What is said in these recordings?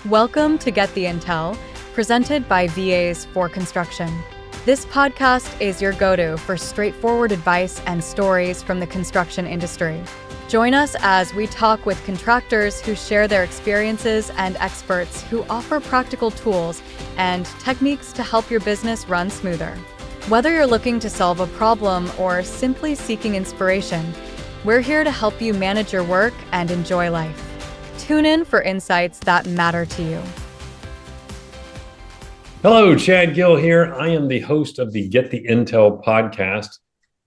Welcome to Get the Intel, presented by VAs for Construction. This podcast is your go-to for straightforward advice and stories from the construction industry. Join us as we talk with contractors who share their experiences and experts who offer practical tools and techniques to help your business run smoother. Whether you're looking to solve a problem or simply seeking inspiration, we're here to help you manage your work and enjoy life. Tune in for insights that matter to you. Hello, Chad Gill here. I am the host of the Get the Intel podcast,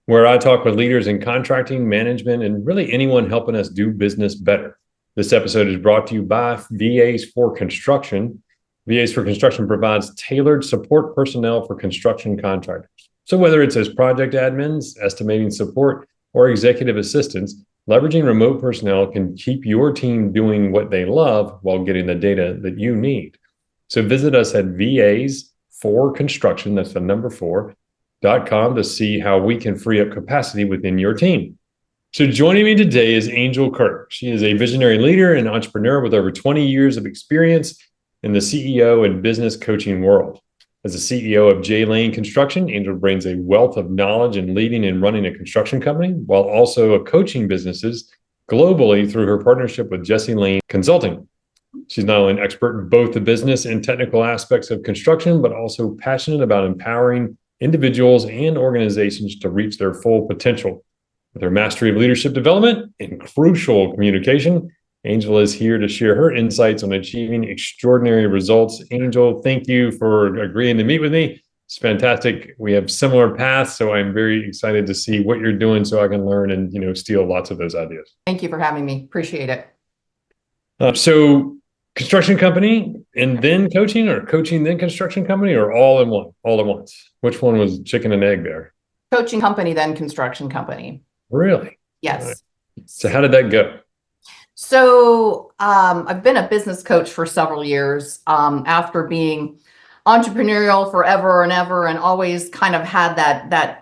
where I talk with leaders in contracting, management, and really anyone helping us do business better. This episode is brought to you by VAs for Construction. VAs for Construction provides tailored support personnel for construction contractors. So whether it's as project admins, estimating support, or executive assistants, leveraging remote personnel can keep your team doing what they love while getting the data that you need. So visit us at VAs for Construction, that's the number 4.com, to see how we can free up capacity within your team. So joining me today is Angel Kirk. She is a visionary leader and entrepreneur with over 20 years of experience in the CEO and business coaching world. As the CEO of J Lane Construction, Angel brings a wealth of knowledge in leading and running a construction company, while also coaching businesses globally through her partnership with J Lane Consulting. She's not only an expert in both the business and technical aspects of construction, but also passionate about empowering individuals and organizations to reach their full potential. With her mastery of leadership development and crucial communication, Angel is here to share her insights on achieving extraordinary results. Angel, thank you for agreeing to meet with me. It's fantastic. We have similar paths, so I'm very excited to see what you're doing so I can learn and steal lots of those ideas. Thank you for having me. Appreciate it. So construction company and then coaching, or coaching then construction company, or all in one, all at once? Which one was chicken and egg there? Coaching company, then construction company. Really? Yes. Right. So how did that go? So I've been a business coach for several years after being entrepreneurial forever and ever, and always kind of had that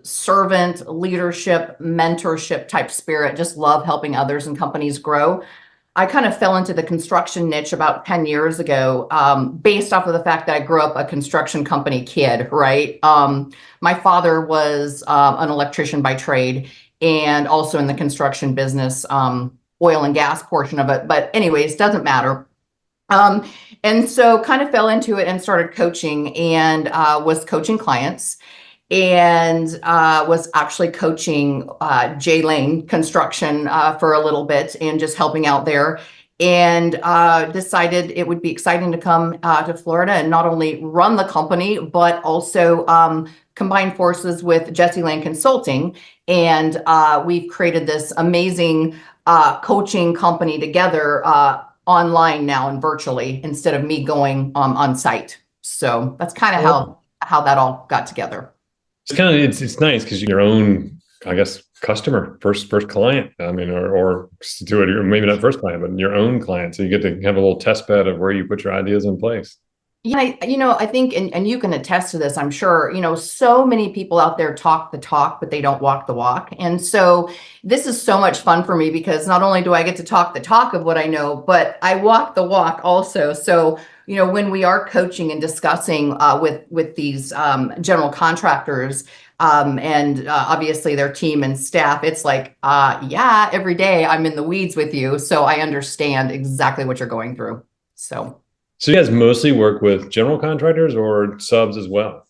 servant leadership, mentorship type spirit. Just love helping others and companies grow. I kind of fell into the construction niche about 10 years ago, based off of the fact that I grew up a construction company kid, right? My father was an electrician by trade and also in the construction business, oil and gas portion of it. But anyways, doesn't matter. And so kind of fell into it and started coaching, and was coaching clients, and was actually coaching J Lane Construction for a little bit and just helping out there, and decided it would be exciting to come to Florida and not only run the company, but also combine forces with J Lane Consulting. And we've created this amazing coaching company together online now and virtually, instead of me going on site. So that's kind of how that all got together. It's nice because you're your own, I guess, customer, first client. I mean, or to it, maybe not first client, but your own client. So you get to have a little test bed of where you put your ideas in place. Yeah, I think, and you can attest to this, I'm sure, so many people out there talk the talk, but they don't walk the walk. And so this is so much fun for me, because not only do I get to talk the talk of what I know, but I walk the walk also. So, when we are coaching and discussing with these general contractors and obviously their team and staff, it's like, every day I'm in the weeds with you. So I understand exactly what you're going through. So you guys mostly work with general contractors or subs as well?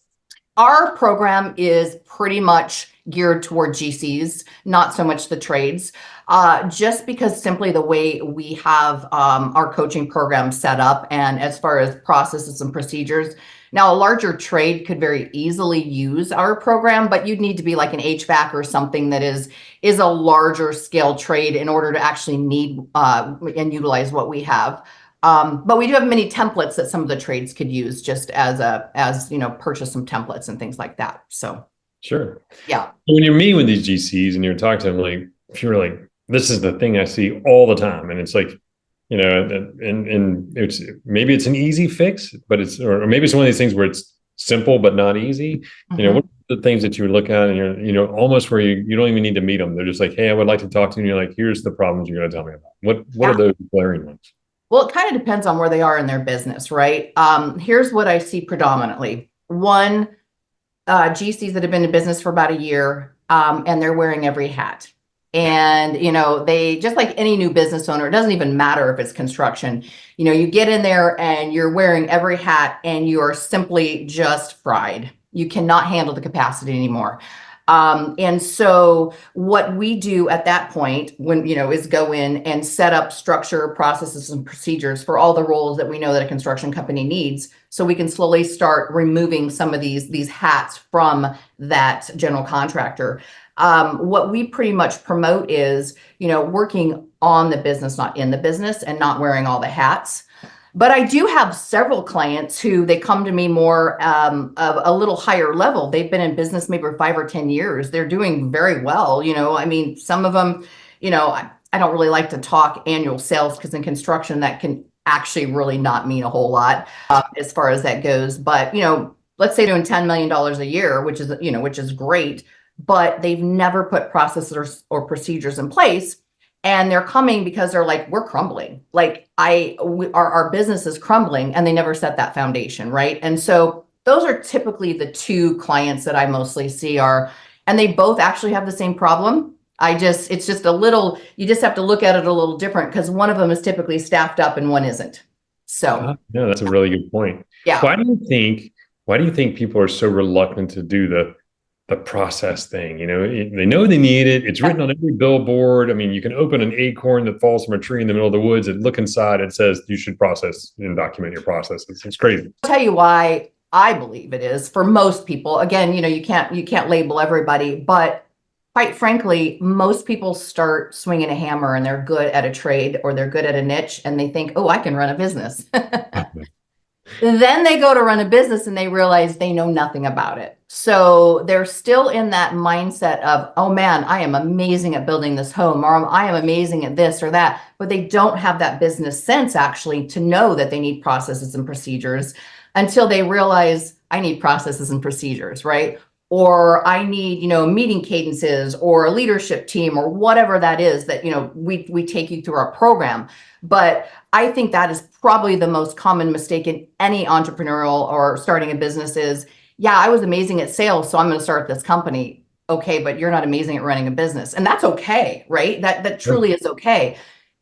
Our program is pretty much geared toward GCs, not so much the trades, just because simply the way we have our coaching program set up, and as far as processes and procedures. Now, a larger trade could very easily use our program, but you'd need to be like an HVAC or something that is a larger scale trade in order to actually need and utilize what we have. But we do have many templates that some of the trades could use, just as purchase some templates and things like that. So sure. Yeah. When you're meeting with these GCs and you're talking to them, like, if you're like, this is the thing I see all the time, and it's like, and it's maybe it's an easy fix, but or maybe it's one of these things where it's simple but not easy. Mm-hmm. What are the things that you would look at, and you're almost where you don't even need to meet them. They're just like, hey, I would like to talk to you. And you're like, here's the problems you're going to tell me about. What are those glaring ones? Well, it kind of depends on where they are in their business, right? Here's what I see predominantly. One, GCs that have been in business for about a year, and they're wearing every hat. And, they, just like any new business owner, it doesn't even matter if it's construction, you get in there and you're wearing every hat and you are simply just fried. You cannot handle the capacity anymore. And so what we do at that point when, is go in and set up structure, processes, and procedures for all the roles that we know that a construction company needs. So we can slowly start removing some of these hats from that general contractor. What we pretty much promote is, working on the business, not in the business, and not wearing all the hats. But I do have several clients who they come to me more of a little higher level. They've been in business maybe for 5 or 10 years. They're doing very well. I mean, some of them, I don't really like to talk annual sales because in construction that can actually really not mean a whole lot as far as that goes. But, let's say doing $10 million a year, which is great, but they've never put processes or procedures in place. And they're coming because they're like, we're crumbling. Like our business is crumbling, and they never set that foundation, right? And so those are typically the two clients that I mostly see and they both actually have the same problem. It's just a little, you just have to look at it a little different because one of them is typically staffed up and one isn't. So no, that's a really good point. Yeah. Why do you think people are so reluctant to do the process thing? They know they need it. It's written on every billboard. I mean, you can open an acorn that falls from a tree in the middle of the woods and look inside. It says you should process and document your processes. It's crazy. I'll tell you why I believe it is for most people. Again, you can't label everybody, but quite frankly, most people start swinging a hammer and they're good at a trade or they're good at a niche and they think, oh, I can run a business. Then they go to run a business and they realize they know nothing about it. So they're still in that mindset of, oh man, I am amazing at building this home, or I am amazing at this or that, but they don't have that business sense actually to know that they need processes and procedures until they realize I need processes and procedures, right? Or I need, meeting cadences or a leadership team or whatever that is that, we take you through our program. But I think that is probably the most common mistake in any entrepreneurial or starting a business is, yeah, I was amazing at sales, so I'm going to start this company. Okay, but you're not amazing at running a business. And that's okay, right? That truly is okay.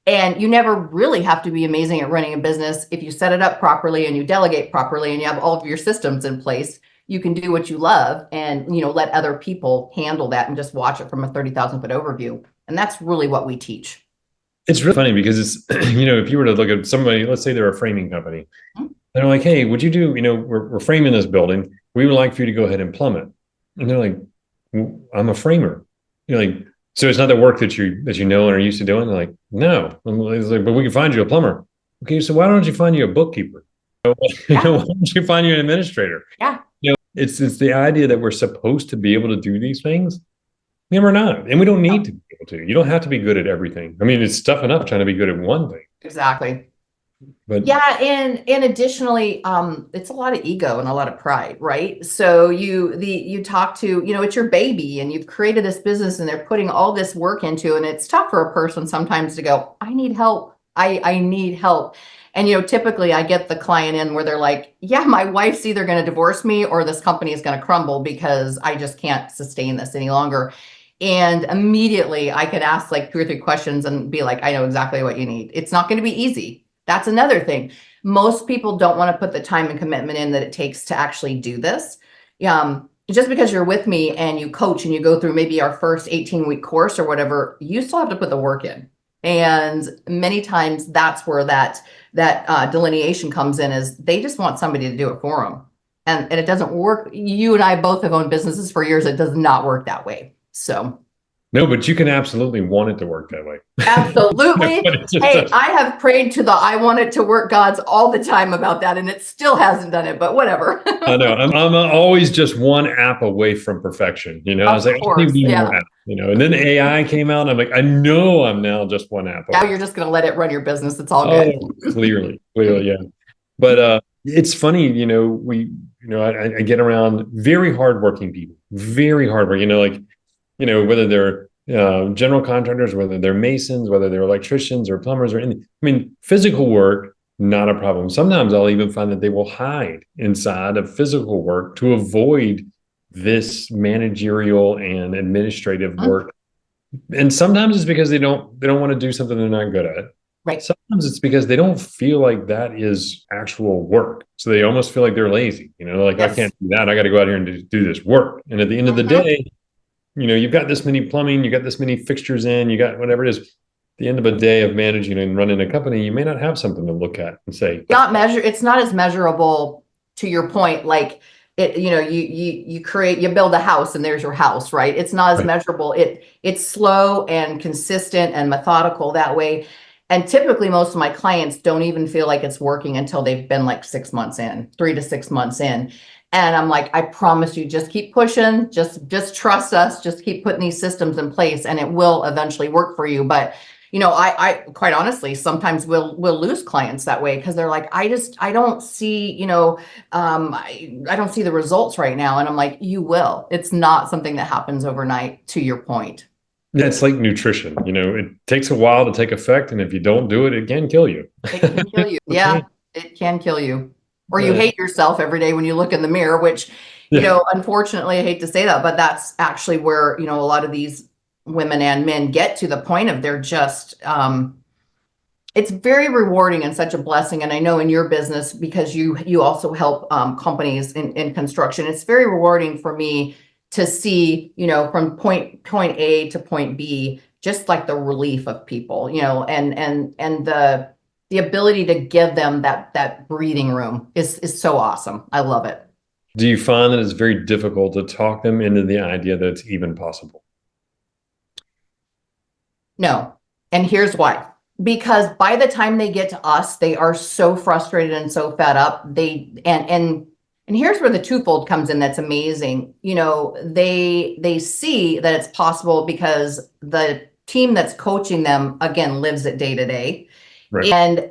And you never really have to be amazing at running a business if you set it up properly and you delegate properly and you have all of your systems in place. You can do what you love and, let other people handle that and just watch it from a 30,000 foot overview. And that's really what we teach. It's really funny because it's, if you were to look at somebody, let's say they're a framing company, they're like, hey, would you do, we're framing this building. We would like for you to go ahead and plumb it. And they're like, well, I'm a framer. You're like, so it's not the work that you know and are used to doing? They're like, no. It's like, but we can find you a plumber. Okay, so why don't you find you a bookkeeper? Why don't you find you an administrator? Yeah. It's the idea that we're supposed to be able to do these things. Yeah, we're not. And we don't need to be able to. You don't have to be good at everything. I mean, it's tough enough trying to be good at one thing. Exactly. But yeah, and additionally, it's a lot of ego and a lot of pride, right? So you talk to, it's your baby and you've created this business and they're putting all this work into, and it's tough for a person sometimes to go, I need help. I need help. And, typically I get the client in where they're like, yeah, my wife's either going to divorce me or this company is going to crumble because I just can't sustain this any longer. And immediately I could ask like 2 or 3 questions and be like, I know exactly what you need. It's not going to be easy. That's another thing. Most people don't want to put the time and commitment in that it takes to actually do this. Just because you're with me and you coach and you go through maybe our first 18-week course or whatever, you still have to put the work in. And many times that's where that delineation comes in, is they just want somebody to do it for them. And it doesn't work. You and I both have owned businesses for years. It does not work that way. So. No, but you can absolutely want it to work that way. Absolutely. Hey, I have prayed to the I want it to work gods all the time about that, and it still hasn't done it, but whatever. I know. I'm always just one app away from perfection. I was like, I need more app, and then AI came out and I'm like, I know I'm now just one app away. Now you're just going to let it run your business. It's all good. Clearly. Yeah. But it's funny, I get around very hardworking people, very hardworking, whether they're general contractors, whether they're masons, whether they're electricians or plumbers or anything. I mean, physical work, not a problem. Sometimes I'll even find that they will hide inside of physical work to avoid this managerial and administrative work. And sometimes it's because they don't want to do something they're not good at. Right. Sometimes it's because they don't feel like that is actual work. So they almost feel like they're lazy, like I can't do that. I got to go out here and do this work. And at the end of the day, you've got this many plumbing, you got this many fixtures in, you got whatever it is. At the end of a day of managing and running a company, you may not have something to look at and say, it's not as measurable, to your point, like it, you build a house and there's your house, right? It's not as measurable. It's slow and consistent and methodical that way. And typically most of my clients don't even feel like it's working until they've been like 6 months in, 3 to 6 months in. And I'm like, I promise you, just keep pushing, just trust us, just keep putting these systems in place and it will eventually work for you. But, I quite honestly, sometimes we'll lose clients that way because they're like, I don't see, I don't see the results right now. And I'm like, you will. It's not something that happens overnight, to your point. It's like nutrition, it takes a while to take effect. And if you don't do it, it can kill you. It can kill you. Yeah, it can kill you. Or you hate yourself every day when you look in the mirror, which, unfortunately, I hate to say that, but that's actually where, a lot of these women and men get to the point of they're just, it's very rewarding and such a blessing. And I know in your business, because you also help companies in construction, it's very rewarding for me to see, from point A to point B, just like the relief of people, and the ability to give them that breathing room is so awesome. I love it. Do you find that it's very difficult to talk them into the idea that it's even possible? No. And here's why. Because by the time they get to us, they are so frustrated and so fed up. And here's where the twofold comes in. That's amazing. They see that it's possible because the team that's coaching them, again, lives it day to day. Right.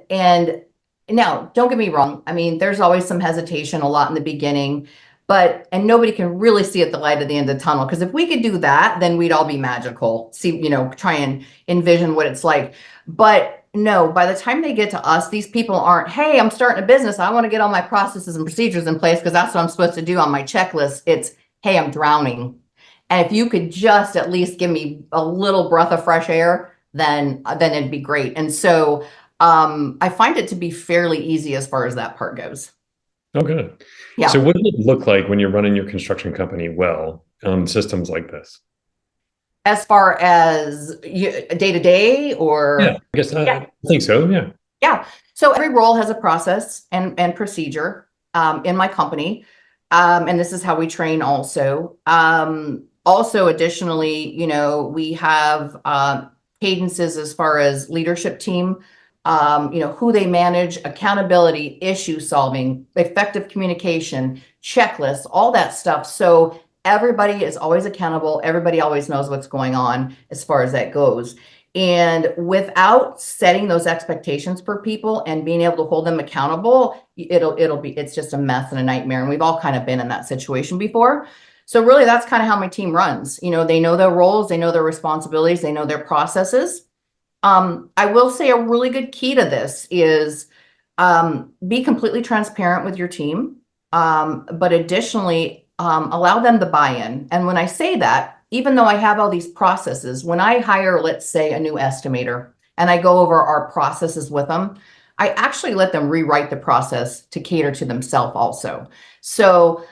And now, don't get me wrong. I mean, there's always some hesitation, a lot in the beginning, and nobody can really see at the light at the end of the tunnel. Because if we could do that, then we'd all be magical. See, try and envision what it's like. But no, by the time they get to us, these people aren't, hey, I'm starting a business. I want to get all my processes and procedures in place because that's what I'm supposed to do on my checklist. It's, hey, I'm drowning. And if you could just at least give me a little breath of fresh air, then it'd be great. And so I find it to be fairly easy as far as that part goes. Oh, good. Yeah. So what does it look like when you're running your construction company well on systems like this? As far as day to day, or? Yeah, I guess I think so. Yeah. Yeah. So every role has a process and procedure in my company. And this is how we train also. Also, additionally, we have cadences as far as leadership team, who they manage, accountability, issue solving, effective communication, checklists, all that stuff. So everybody is always accountable. Everybody always knows what's going on as far as that goes. And without setting those expectations for people and being able to hold them accountable, it's just a mess and a nightmare. And we've all kind of been in that situation before. So really, that's kind of how my team runs. They know their roles, they know their responsibilities, they know their processes. I will say a really good key to this is be completely transparent with your team, but additionally, allow them the buy-in. And when I say that, even though I have all these processes, when I hire, let's say, a new estimator, and I go over our processes with them, I actually let them rewrite the process to cater to themselves also. So,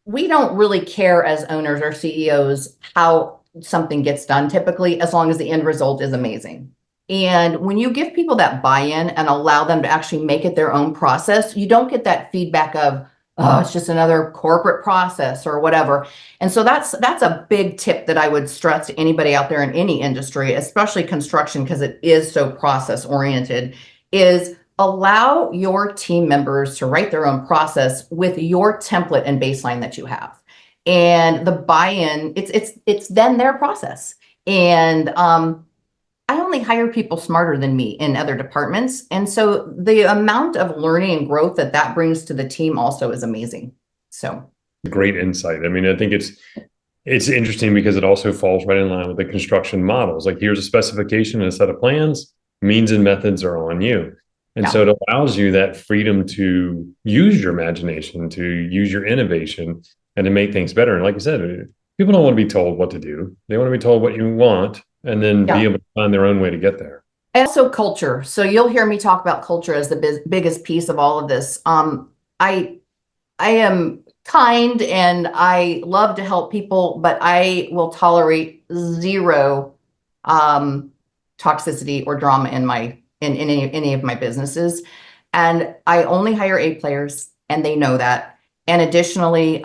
we don't really care as owners or CEOs how something gets done typically, as long as the end result is amazing. And when you give people that buy-in and allow them to actually make it their own process, you don't get that feedback of, oh, it's just another corporate process or whatever. And so that's a big tip that I would stress to anybody out there in any industry, especially construction, because it is so process oriented, is allow your team members to write their own process with your template and baseline that you have. And the buy-in, it's then their process. And I only hire people smarter than me in other departments. And so the amount of learning and growth that brings to the team also is amazing. So great insight. I mean, I think it's interesting because it also falls right in line with the construction models. Like, here's a specification and a set of plans, means and methods are on you. And so it allows you that freedom to use your imagination, to use your innovation, and to make things better. And like I said, people don't want to be told what to do. They want to be told what you want and then be able to find their own way to get there. And also culture. So you'll hear me talk about culture as the biggest piece of all of this. I am kind and I love to help people, but I will tolerate zero toxicity or drama in any of my businesses. And I only hire A players, and they know that. And additionally,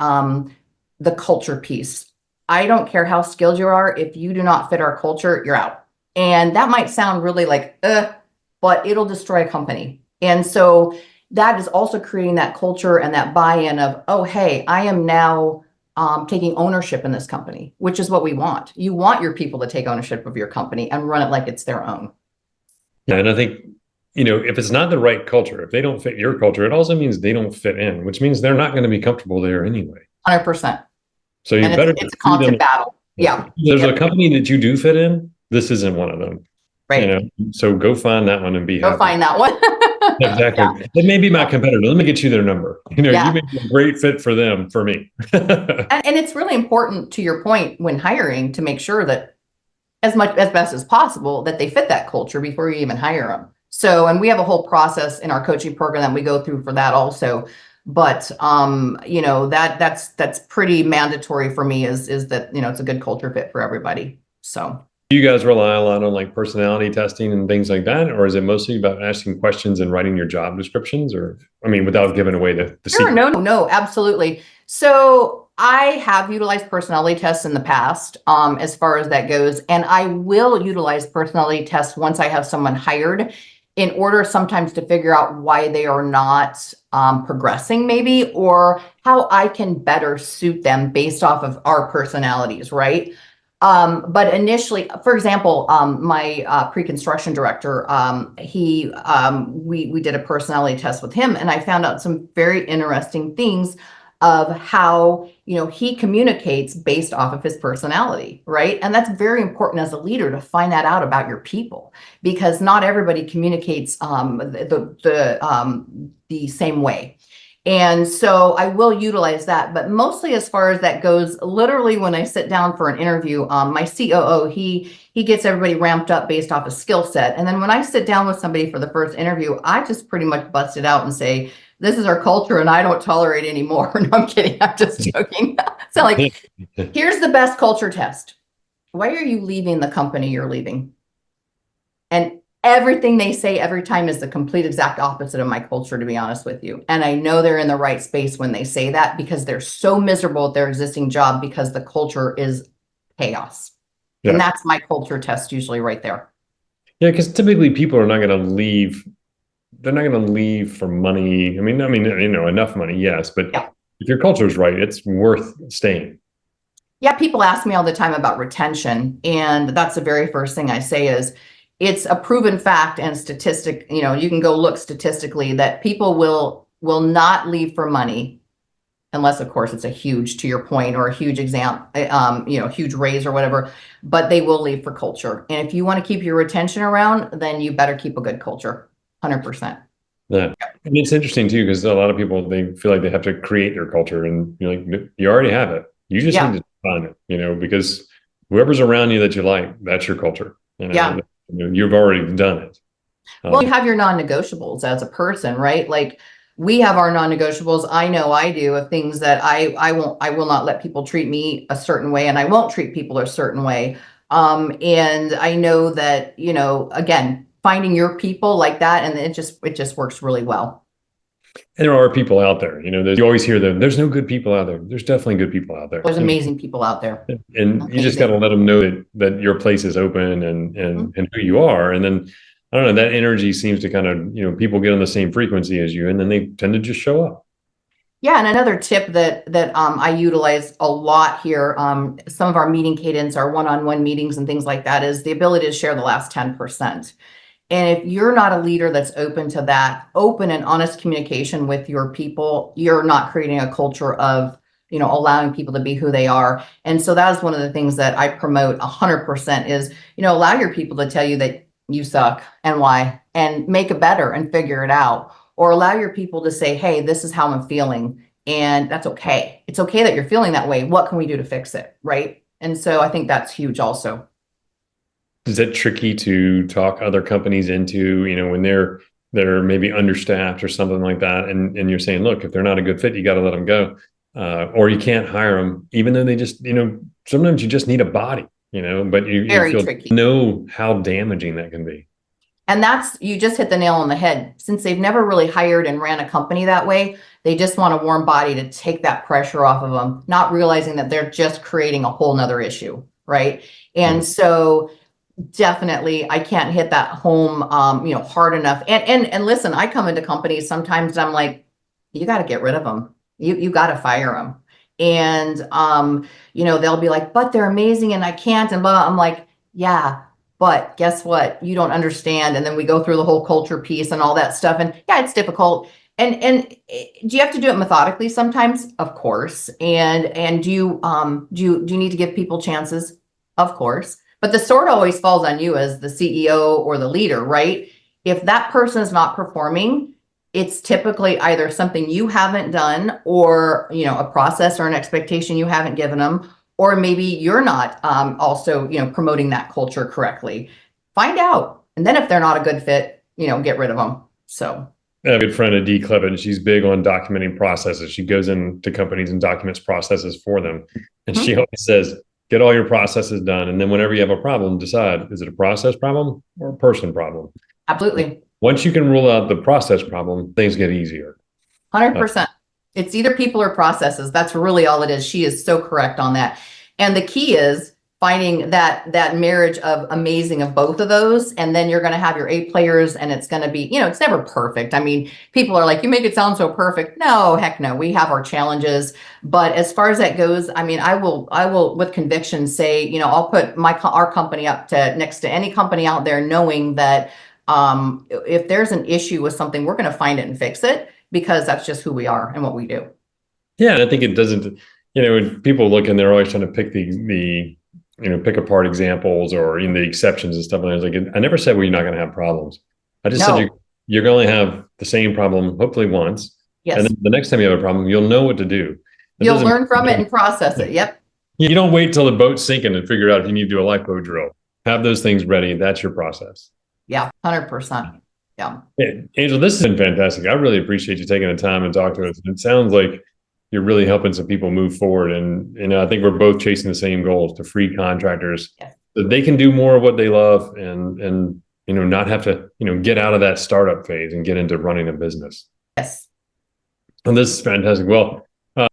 the culture piece. I don't care how skilled you are. If you do not fit our culture, you're out. And that might sound really like, but it'll destroy a company. And so that is also creating that culture and that buy-in of, oh, hey, I am now taking ownership in this company, which is what we want. You want your people to take ownership of your company and run it like it's their own. Yeah, and I think, if it's not the right culture, if they don't fit your culture, it also means they don't fit in, which means they're not going to be comfortable there anyway. 100%. So you better. It's a constant battle. Yeah. There's a company that you do fit in. This isn't one of them. Right. So go find that one and be happy. Go find that one. Exactly. Yeah. It may be my competitor. Let me get you their number. You may be a great fit for them, for me. and it's really important, to your point, when hiring, to make sure that as best as possible that they fit that culture before you even hire them. So, and we have a whole process in our coaching program that we go through for that also. But that's pretty mandatory for me is that, it's a good culture fit for everybody. So do you guys rely a lot on like personality testing and things like that? Or is it mostly about asking questions and writing your job descriptions, or, without giving away the Sure, secret? No, absolutely. So I have utilized personality tests in the past, as far as that goes, and I will utilize personality tests once I have someone hired, in order sometimes to figure out why they are not progressing maybe, or how I can better suit them based off of our personalities, right? But initially, for example, my pre-construction director, we did a personality test with him, and I found out some very interesting things of how, he communicates based off of his personality, right? And that's very important as a leader to find that out about your people, because not everybody communicates the same way. And so I will utilize that, but mostly as far as that goes, literally when I sit down for an interview, my COO, he gets everybody ramped up based off a skill set. And then when I sit down with somebody for the first interview, I just pretty much bust it out and say, this is our culture and I don't tolerate anymore. No, I'm kidding. I'm just joking. So here's the best culture test. Why are you leaving the company you're leaving? And everything they say every time is the complete exact opposite of my culture, to be honest with you. And I know they're in the right space when they say that, because they're so miserable at their existing job because the culture is chaos. Yeah. And that's my culture test usually right there. Yeah, because typically people are not going to leave. They're not going to leave for money. Enough money, yes. But if your culture is right, it's worth staying. Yeah, people ask me all the time about retention. And that's the very first thing I say is, it's a proven fact and statistic, you can go look statistically that people will not leave for money, unless of course it's a huge, to your point, or a huge huge raise or whatever, but they will leave for culture. And if you want to keep your retention around, then you better keep a good culture, 100%. Yeah. And it's interesting too, because a lot of people, they feel like they have to create their culture, and you already have it. You just need to find it, because whoever's around you that you like, that's your culture. You've already done it. Well, you have your non-negotiables as a person, right? Like, we have our non-negotiables. I know I do, of things that I will not let people treat me a certain way, and I won't treat people a certain way. And I know that, again, finding your people like that, and it just works really well. And there are people out there, you always hear them. There's no good people out there. There's definitely good people out there. There's amazing people out there. And you just got to let them know that your place is open and who you are. And then, I don't know, that energy seems to kind of, people get on the same frequency as you, and then they tend to just show up. Yeah. And another tip that I utilize a lot here, some of our meeting cadence, our one-on-one meetings and things like that, is the ability to share the last 10%. And if you're not a leader that's open to that, open and honest communication with your people, you're not creating a culture of, allowing people to be who they are. And so that is one of the things that I promote 100% is, allow your people to tell you that you suck and why, and make it better and figure it out. Or allow your people to say, hey, this is how I'm feeling. And that's okay. It's okay that you're feeling that way. What can we do to fix it? Right. And so I think that's huge also. Is it tricky to talk other companies into, when they're maybe understaffed or something like that? And you're saying, look, if they're not a good fit, you got to let them go. Or you can't hire them, even though they just, sometimes you just need a body, but you feel tricky. Know how damaging that can be. And you just hit the nail on the head. Since they've never really hired and ran a company that way, they just want a warm body to take that pressure off of them, not realizing that they're just creating a whole nother issue. Right. And so definitely I can't hit that home, hard enough. And listen, I come into companies sometimes I'm like, you got to get rid of them. You got to fire them. And, they'll be like, but they're amazing and I can't. And blah. I'm like, yeah, but guess what? You don't understand. And then we go through the whole culture piece and all that stuff. And yeah, it's difficult. And do you have to do it methodically sometimes? Of course. And do you need to give people chances? Of course. But the sword always falls on you as the CEO or the leader, right? If that person is not performing, it's typically either something you haven't done or, a process or an expectation you haven't given them, or maybe you're not also, promoting that culture correctly. Find out. And then if they're not a good fit, get rid of them. So I have a good friend, Adee Clevin, and she's big on documenting processes. She goes into companies and documents processes for them. And she always says, get all your processes done. And then whenever you have a problem, decide, is it a process problem or a person problem? Absolutely. Once you can rule out the process problem, things get easier. 100%. It's either people or processes. That's really all it is. She is so correct on that. And the key is finding that marriage of amazing of both of those. And then you're going to have your A players and it's going to be, it's never perfect. I mean, people are like, you make it sound so perfect. No, heck no. We have our challenges. But as far as that goes, I mean, I will with conviction say, I'll put our company up to next to any company out there, knowing that if there's an issue with something, we're going to find it and fix it, because that's just who we are and what we do. Yeah. And I think it doesn't, when people look and they're always trying to pick the pick apart examples or the exceptions and stuff. And I was like, I never said, well, you're not going to have problems. I just said you're going to have the same problem, hopefully once. Yes. And then the next time you have a problem, you'll know what to do. You'll learn from it and process it. Yep. You don't wait till the boat's sinking and figure out if you need to do a lifeboat drill. Have those things ready. That's your process. Yeah, 100%. Yeah. Hey, Angel, this has been fantastic. I really appreciate you taking the time and talking to us. It sounds like you're really helping some people move forward. And, I think we're both chasing the same goals, to free contractors so they can do more of what they love and not have to, get out of that startup phase and get into running a business. Yes. And this is fantastic. Well,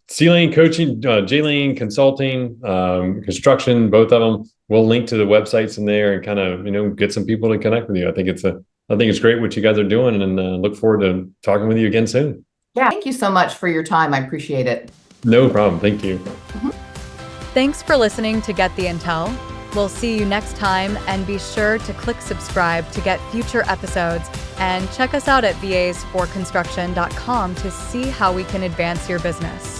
C-Lane Coaching, J-Lane Consulting, Construction, both of them. We'll link to the websites in there and kind of, get some people to connect with you. I think it's great what you guys are doing, and look forward to talking with you again soon. Yeah. Thank you so much for your time. I appreciate it. No problem. Thank you. Thanks for listening to Get the Intel. We'll see you next time, and be sure to click subscribe to get future episodes, and check us out at vasforconstruction.com to see how we can advance your business.